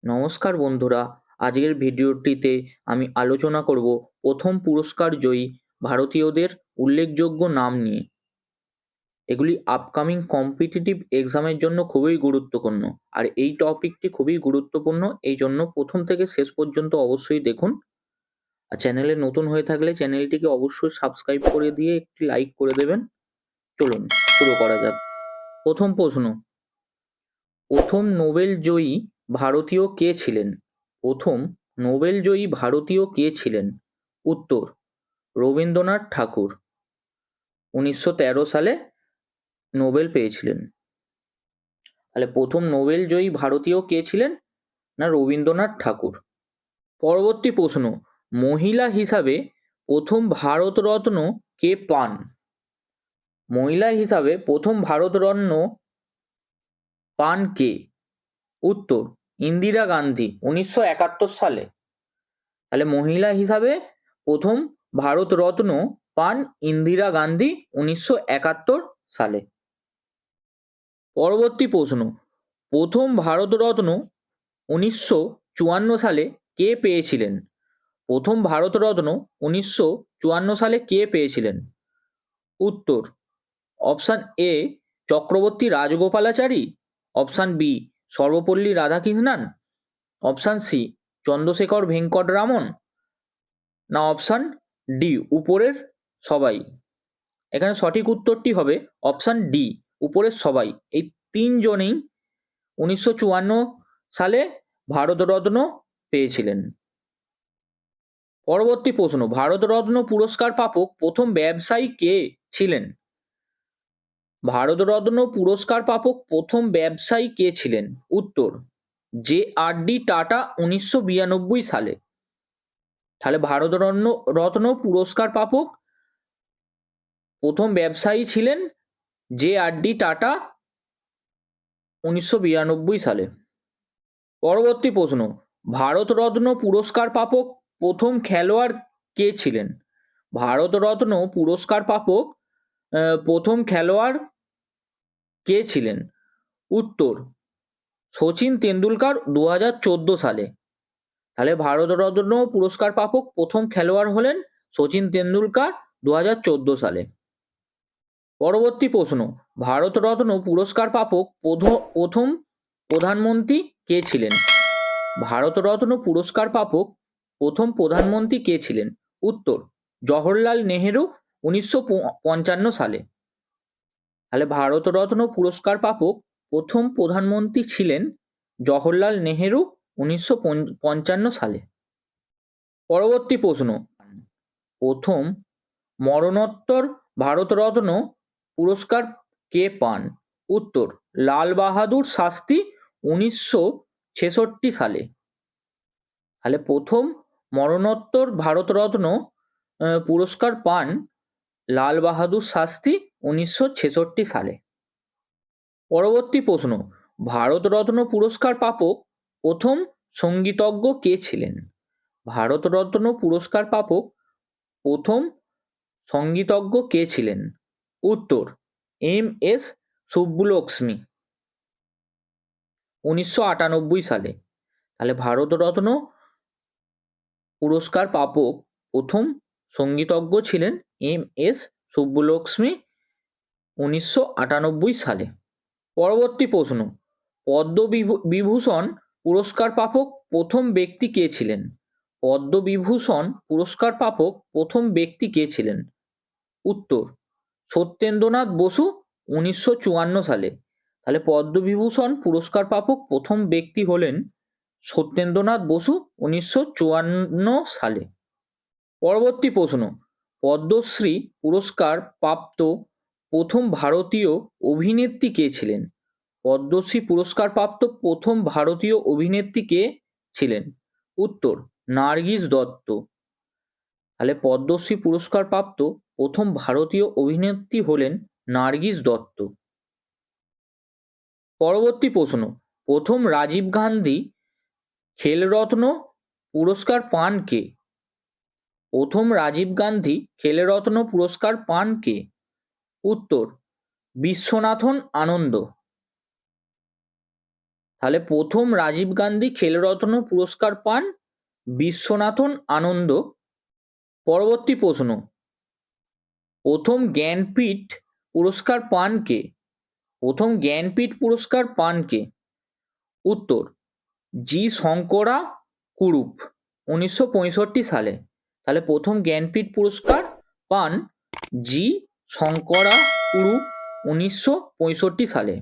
নমস্কার বন্ধুরা, আজকের ভিডিওটিতে আমি আলোচনা করব প্রথম পুরস্কার জয়ী ভারতীয়দের উল্লেখযোগ্য নাম নিয়ে। এগুলি আপকামিং কম্পিটিটিভ এক্সামের জন্য খুবই গুরুত্বপূর্ণ। আর এই টপিকটি খুবই গুরুত্বপূর্ণ, এই জন্য প্রথম থেকে শেষ পর্যন্ত অবশ্যই দেখুন। আর চ্যানেলে নতুন হয়ে থাকলে চ্যানেলটিকে অবশ্যই সাবস্ক্রাইব করে দিয়ে একটি লাইক করে দেবেন। চলুন শুরু করা যাক। প্রথম প্রশ্ন, প্রথম নোবেল জয়ী ভারতীয় কে ছিলেন? প্রথম নোবেল জয়ী ভারতীয় কে ছিলেন? উত্তর, রবীন্দ্রনাথ ঠাকুর। 1913 সালে নোবেল পেয়েছিলেন। তাহলে প্রথম নোবেল জয়ী ভারতীয় কে ছিলেন? না, রবীন্দ্রনাথ ঠাকুর। পরবর্তী প্রশ্ন, মহিলা হিসাবে প্রথম ভারতরত্ন কে পান? মহিলা হিসাবে প্রথম ভারতরত্ন পান কে? উত্তর, ইন্দিরা গান্ধী 1971 সালে। তাহলে মহিলা হিসাবে প্রথম ভারতরত্ন পান ইন্দিরা গান্ধী 1971 সালে। পরবর্তী প্রশ্ন, প্রথম ভারতরত্ন 1954 সালে কে পেয়েছিলেন? প্রথম ভারতরত্ন 1954 সালে কে পেয়েছিলেন? উত্তর, option A Chakravarti Rajagopalachari, option B Sarvepalli Radhakrishnan, option C Chandrasekhar Venkata Raman, না অপশান ডি উপরের সবাই। এখানে সঠিক উত্তরটি হবে অপশান ডি উপরের সবাই। এই তিনজনেই 1954 সালে ভারতরত্ন পেয়েছিলেন। পরবর্তী প্রশ্ন, ভারতরত্ন পুরস্কার প্রাপক প্রথম ব্যবসায়ী কে ছিলেন? ভারতরত্ন পুরস্কার প্রাপক প্রথম ব্যবসায়ী কে ছিলেন? উত্তর, জে.আর.ডি. টাটা 1992 সালে। তাহলে ভারতরত্ন পুরস্কার প্রাপক প্রথম ব্যবসায়ী ছিলেন জে.আর.ডি. টাটা 1992 সালে। পরবর্তী প্রশ্ন, ভারতরত্ন পুরস্কার প্রাপক প্রথম খেলোয়াড় কে ছিলেন? ভারতরত্ন পুরস্কার প্রাপক প্রথম খেলোয়াড় কে ছিলেন? উত্তর, শচীন তেন্ডুলকর 2014 সালে। তাহলে ভারতরত্ন পুরস্কার প্রাপক প্রথম খেলোয়াড় হলেন শচীন তেন্ডুলকর 2014 সালে। পরবর্তী প্রশ্ন, ভারতরত্ন পুরস্কার প্রাপক প্রথম প্রধানমন্ত্রী কে ছিলেন? ভারতরত্ন পুরস্কার প্রাপক প্রথম প্রধানমন্ত্রী কে ছিলেন? উত্তর, জওহরলাল নেহেরু 1955 সালে। তাহলে ভারতরত্ন পুরস্কার প্রাপক প্রথম প্রধানমন্ত্রী ছিলেন জওহরলাল নেহেরু 1955 সালে। পরবর্তী প্রশ্ন, প্রথম মরণোত্তর ভারতরত্ন পুরস্কার কে পান? উত্তর, লাল বাহাদুর শাস্ত্রী 1966 সালে। তাহলে প্রথম মরণোত্তর ভারতরত্ন পুরস্কার পান লাল বাহাদুর শাস্ত্রী 1966 সালে। পরবর্তী প্রশ্ন, ভারতরত্ন পুরস্কার প্রাপক প্রথম সঙ্গীতজ্ঞ কে ছিলেন? ভারতরত্ন পুরস্কার প্রাপক প্রথম সঙ্গীতজ্ঞ কে ছিলেন? উত্তর, এম.এস. সুব্বুলক্ষ্মী 1998 সালে। তাহলে ভারতরত্ন পুরস্কার প্রাপক প্রথম সঙ্গীতজ্ঞ ছিলেন এম.এস. সুব্বুলক্ষ্মী 1998 সালে। পরবর্তী প্রশ্ন, পদ্মবিভূষণ পুরস্কার প্রাপক প্রথম ব্যক্তি কে ছিলেন? পদ্মবিভূষণ পুরস্কার প্রাপক প্রথম ব্যক্তি কে ছিলেন? উত্তর, সত্যেন্দ্রনাথ বসু 1954 সালে। তাহলে পদ্মবিভূষণ পুরস্কার প্রাপক প্রথম ব্যক্তি হলেন সত্যেন্দ্রনাথ বসু 1954 সালে। পরবর্তী প্রশ্ন, পদ্মশ্রী পুরস্কার প্রাপ্ত প্রথম ভারতীয় অভিনেত্রী কে ছিলেন? পদ্মশ্রী পুরস্কার প্রাপ্ত প্রথম ভারতীয় অভিনেত্রী কে ছিলেন? উত্তর, নার্গিস দত্ত। তাহলে পদ্মশ্রী পুরস্কার প্রাপ্ত প্রথম ভারতীয় অভিনেত্রী হলেন নার্গিস দত্ত। পরবর্তী প্রশ্ন, প্রথম রাজীব গান্ধী খেলরত্ন পুরস্কার পান কে? প্রথম রাজীব গান্ধী খেলরত্ন পুরস্কার পান কে? উত্তর, বিশ্বনাথন আনন্দ। তাহলে প্রথম রাজীব গান্ধী খেলরত্ন পুরস্কার পান বিশ্বনাথন আনন্দ। পরবর্তী প্রশ্ন, প্রথম জ্ঞানপীঠ পুরস্কার পান কে? প্রথম জ্ঞানপীঠ পুরস্কার পান কে? উত্তর, জি শঙ্করা কুরুপ, 1965 সালে। তাহলে প্রথম জ্ঞানপীঠ পুরস্কার পান জি শঙ্করা কুরুপ, 1965 সালে।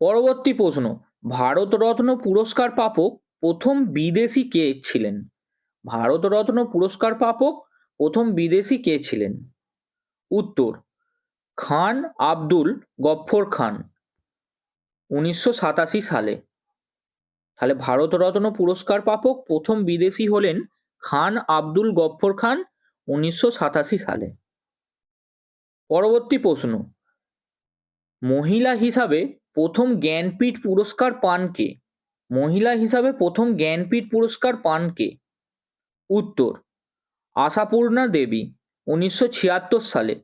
পরবর্তী প্রশ্ন, ভারতরত্ন পুরস্কার প্রাপক প্রথম বিদেশি কে ছিলেন? ভারতরত্ন পুরস্কার প্রাপক প্রথম বিদেশি কে ছিলেন? উত্তর, খান আব্দুল গফ্ফর খান, 1987 সালে। তাহলে ভারতরত্ন পুরস্কার প্রাপক প্রথম বিদেশি হলেন খান আব্দুল গফ্ফর খান, 1987 সালে। পরবর্তী প্রশ্ন, মহিলা হিসাবে প্রথম জ্ঞানপীঠ পুরস্কার পান কে? মহিলা হিসাবে প্রথম জ্ঞানপীঠ পুরস্কার পান কে? উত্তর, আশাপূর্ণা দেবী, 1976 সালে।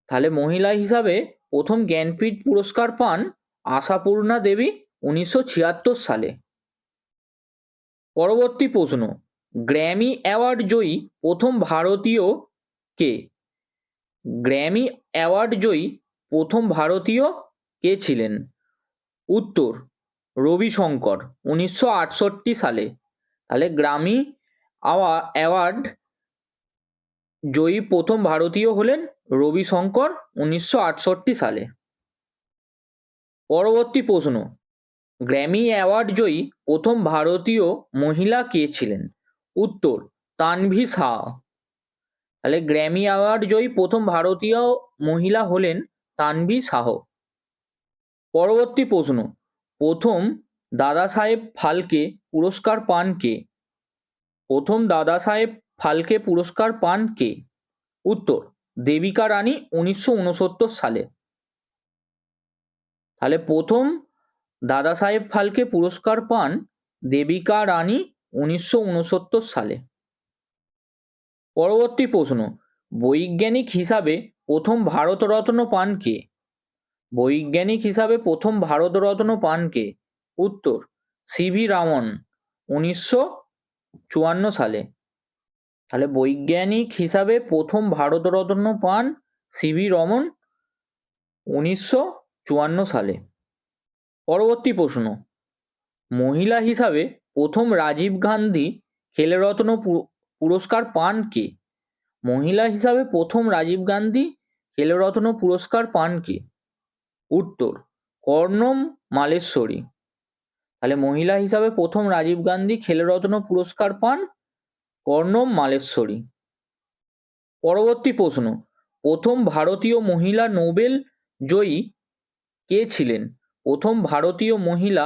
তাহলে মহিলা হিসাবে প্রথম জ্ঞানপীঠ পুরস্কার পান আশাপূর্ণা দেবী, 1976 সালে। পরবর্তী প্রশ্ন, গ্র্যামি অ্যাওয়ার্ড জয়ী প্রথম ভারতীয় কে? গ্র্যামি অ্যাওয়ার্ড জয়ী প্রথম ভারতীয় কে ছিলেন? উত্তর, রবিশঙ্কর, 1968 সালে। তাহলে গ্র্যামি অ্যাওয়ার্ড জয়ী প্রথম ভারতীয় হলেন রবিশঙ্কর, 1968 সালে। পরবর্তী প্রশ্ন, গ্র্যামি অ্যাওয়ার্ড জয়ী প্রথম ভারতীয় মহিলা কে ছিলেন? উত্তর, তানভি শাহ। তাহলে গ্র্যামি অ্যাওয়ার্ড জয়ী প্রথম ভারতীয় মহিলা হলেন তানভি শাহ। পরবর্তী প্রশ্ন, প্রথম দাদা সাহেব ফালকে পুরস্কার পান কে? প্রথম দাদা সাহেব ফালকে পুরস্কার পান কে? উত্তর, দেবিকা রানী, 1969 সালে। তাহলে প্রথম দাদা সাহেব ফালকে পুরস্কার পান দেবিকা রানী, 1969 সালে। পরবর্তী প্রশ্ন, বৈজ্ঞানিক হিসাবে প্রথম ভারতরত্ন পান কে? বৈজ্ঞানিক হিসাবে প্রথম ভারতরত্ন পান কে? উত্তর, সিভি রামন, 1954 সালে। তাহলে বৈজ্ঞানিক হিসাবে প্রথম ভারতরত্ন পান সিভি রমন, 1954 সালে। পরবর্তী প্রশ্ন, মহিলা হিসাবে প্রথম রাজীব গান্ধী খেলরত্ন পুরস্কার পান কে? মহিলা হিসাবে প্রথম রাজীব গান্ধী খেলরত্ন পুরস্কার পান কে? উত্তর, কর্ণম মালেশ্বরী। তাহলে মহিলা হিসাবে প্রথম রাজীব গান্ধী খেলরত্ন পুরস্কার পান কর্ণম মালেশ্বরী। পরবর্তী প্রশ্ন, প্রথম ভারতীয় মহিলা নোবেল জয়ী কে ছিলেন? প্রথম ভারতীয় মহিলা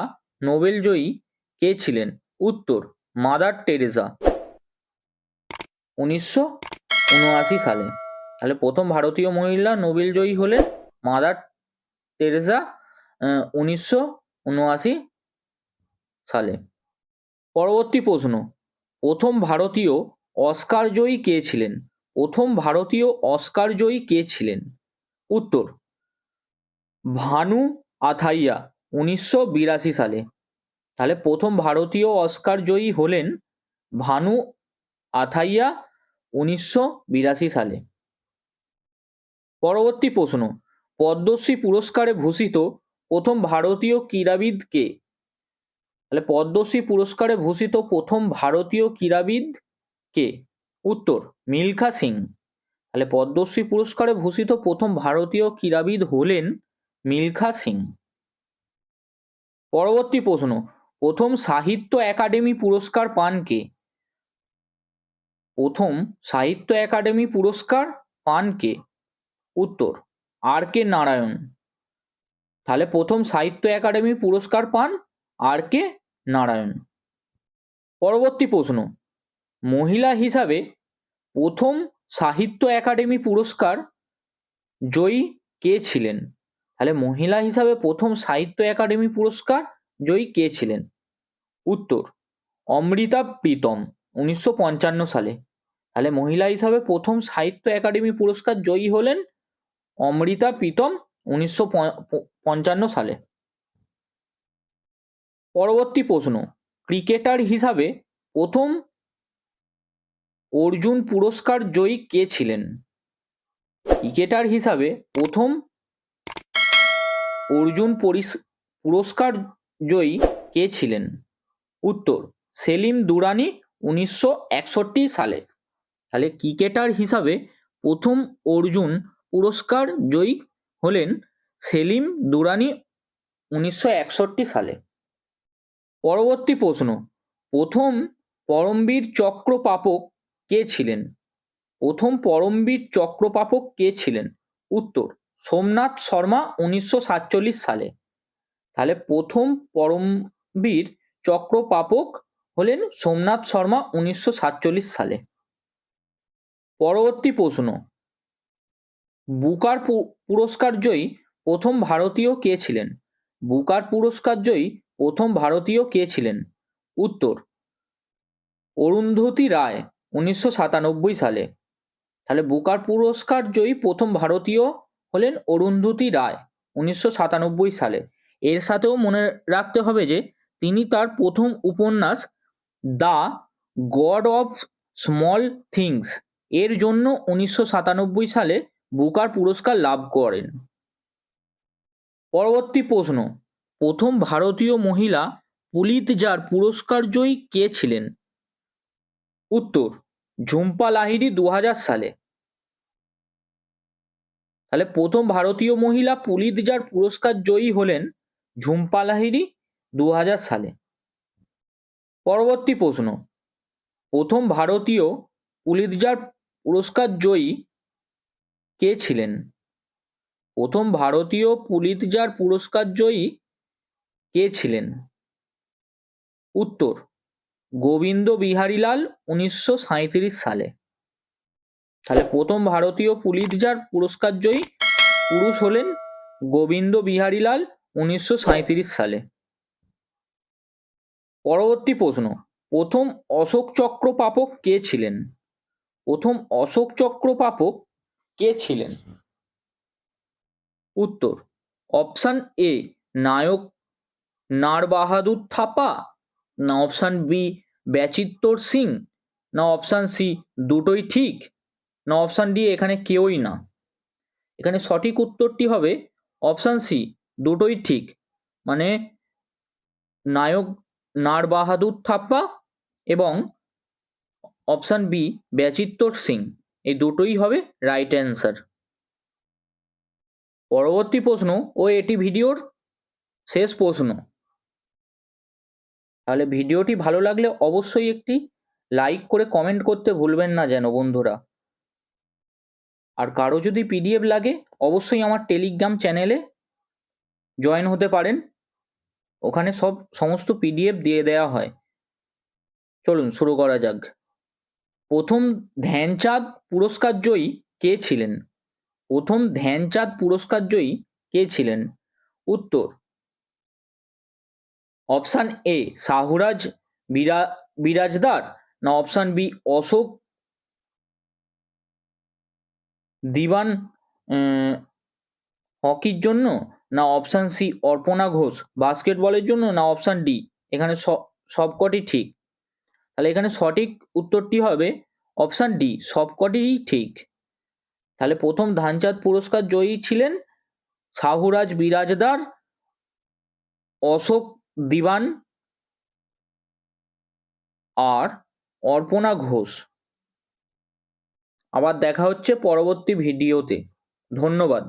নোবেল জয়ী কে ছিলেন? উত্তর, মাদার টেরেসা, 1979 সালে। তাহলে প্রথম ভারতীয় মহিলা নোবেল জয়ী হলেন মাদার টেরেসা, 1979 সালে। পরবর্তী প্রশ্ন, প্রথম ভারতীয় অস্কার জয়ী কে ছিলেন? প্রথম ভারতীয় অস্কার জয়ী কে ছিলেন? উত্তর, ভানু আথাইয়া, 1982 সালে। তাহলে প্রথম ভারতীয় অস্কার জয়ী হলেন ভানু আথাইয়া, 1982 সালে। পরবর্তী প্রশ্ন, পদ্মশ্রী পুরস্কারে ভূষিত প্রথম ভারতীয় ক্রীড়াবিদ কে? তাহলে পদ্মশ্রী পুরস্কারে ভূষিত প্রথম ভারতীয় ক্রীড়াবিদ কে? উত্তর, মিলখা সিং। তাহলে পদ্মশ্রী পুরস্কারে ভূষিত প্রথম ভারতীয় ক্রীড়াবিদ হলেন মিলখা সিং। পরবর্তী প্রশ্ন, প্রথম সাহিত্য একাডেমি পুরস্কার পান কে? প্রথম সাহিত্য একাডেমি পুরস্কার পান কে? উত্তর, আর কে নারায়ণ। তাহলে প্রথম সাহিত্য একাডেমি পুরস্কার পান আর কে নারায়ণ। পরবর্তী প্রশ্ন, মহিলা হিসাবে প্রথম সাহিত্য একাডেমি পুরস্কার জয়ী কে ছিলেন? তাহলে মহিলা হিসাবে প্রথম সাহিত্য একাডেমি পুরস্কার জয়ী কে ছিলেন? উত্তর, অমৃতা প্রীতম, 1955 সালে। তাহলে মহিলা হিসাবে প্রথম সাহিত্য একাডেমি পুরস্কার জয়ী হলেন অমৃতা প্রীতম, 1955 সালে। পরবর্তী প্রশ্ন, ক্রিকেটার হিসাবে প্রথম অর্জুন পুরস্কার জয়ী কে ছিলেন? ক্রিকেটার হিসাবে প্রথম অর্জুন পুরস্কার জয়ী কে ছিলেন? উত্তর, সেলিম দুরানি 1961 সালে। তাহলে ক্রিকেটার হিসাবে প্রথম অর্জুন পুরস্কার জয়ী হলেন সেলিম দুরানি 1961 সালে। পরবর্তী প্রশ্ন, প্রথম পরমবীর চক্র প্রাপক কে ছিলেন? প্রথম পরমবীর চক্র প্রাপক কে ছিলেন? উত্তর, সোমনাথ শর্মা 1947 সালে। তাহলে প্রথম পরমবীর চক্র প্রাপক হলেন সোমনাথ শর্মা 1947 সালে। পরবর্তী প্রশ্ন, বুকার পুরস্কার জয়ী প্রথম ভারতীয় কে ছিলেন? বুকার পুরস্কার জয়ী প্রথম ভারতীয় কে ছিলেন? উত্তর, অরুন্ধতী রায় 1997 সালে। তাহলে বুকার পুরস্কার জয়ী প্রথম ভারতীয় হলেন অরুন্ধতী রায় 1997 সালে। এর সাথেও মনে রাখতে হবে যে তিনি তার প্রথম উপন্যাস the god of small things এর জন্য 1997 সালে বুকার পুরস্কার লাভ করেন। পরবর্তী প্রশ্ন, প্রথম ভারতীয় মহিলা পুলিৎজার পুরস্কার জয়ী কে ছিলেন? উত্তর, ঝুম্পা লাহিড়ী 2000 সালে। তাহলে প্রথম ভারতীয় মহিলা পুলিৎজার পুরস্কার জয়ী হলেন ঝুম্পা লাহিড়ী 2000 সালে। পরবর্তী প্রশ্ন, প্রথম ভারতীয় পুলিৎজার পুরস্কার জয়ী কে ছিলেন? প্রথম ভারতীয় পুলিৎজার পুরস্কার জয়ী কে ছিলেন? উত্তর, গোবিন্দ বিহারীলাল 1937 সালে। তাহলে প্রথম ভারতীয় পুলিৎজার পুরস্কার জয়ী পুরুষ হলেন গোবিন্দ বিহারীলাল 1937 সালে। পরবর্তী প্রশ্ন, প্রথম অশোক চক্র প্রাপক কে ছিলেন? প্রথম অশোক চক্র প্রাপক কে ছিলেন? উত্তর, অপশান এ নায়ক নার বাহাদুর থাপা, না অপশান বি ব্যাচিত্তর সিং, না অপশান সি দুটোই ঠিক, না অপশান ডি এখানে কেউই না। এখানে সঠিক উত্তরটি হবে অপশান সি দুটোই ঠিক, মানে নায়ক নার বাহাদুর থাপ্পা এবং অপশান বি ব্যাচিত্তর সিং, এই দুটোই হবে রাইট অ্যান্সার। পরবর্তী প্রশ্ন ও এটি ভিডিওর শেষ প্রশ্ন। তাহলে ভিডিওটি ভালো লাগলে অবশ্যই একটি লাইক করে কমেন্ট করতে ভুলবেন না যেন বন্ধুরা। আর কারো যদি পিডিএফ লাগে অবশ্যই আমার টেলিগ্রাম চ্যানেলে জয়েন হতে পারেন, ওখানে সমস্ত পিডিএফ দিয়ে দেওয়া হয়। চলুন শুরু করা যাক। প্রথম ধ্যানচাঁদ পুরস্কার জয়ী কে ছিলেন? প্রথম ধ্যানচাঁদ পুরস্কার জয়ী কে ছিলেন? উত্তর, অপশান এ শাহুরাজ বিরাজদার, না অপশান বি অশোক দিবান হকির জন্য, না অপশান সি অর্পণা ঘোষ বাস্কেটবলের জন্য, না অপশান ডি এখানে সবকটি ঠিক। তাহলে এখানে সঠিক উত্তরটি হবে অপশান ডি সবকটিই ঠিক। তাহলে প্রথম ধ্যানচাঁদ পুরস্কার জয়ী ছিলেন শাহুরাজ বিরাজদার, অশোক দিবান আর অর্পণা ঘোষ। আবার দেখা হচ্ছে পরবর্তী ভিডিওতে। ধন্যবাদ।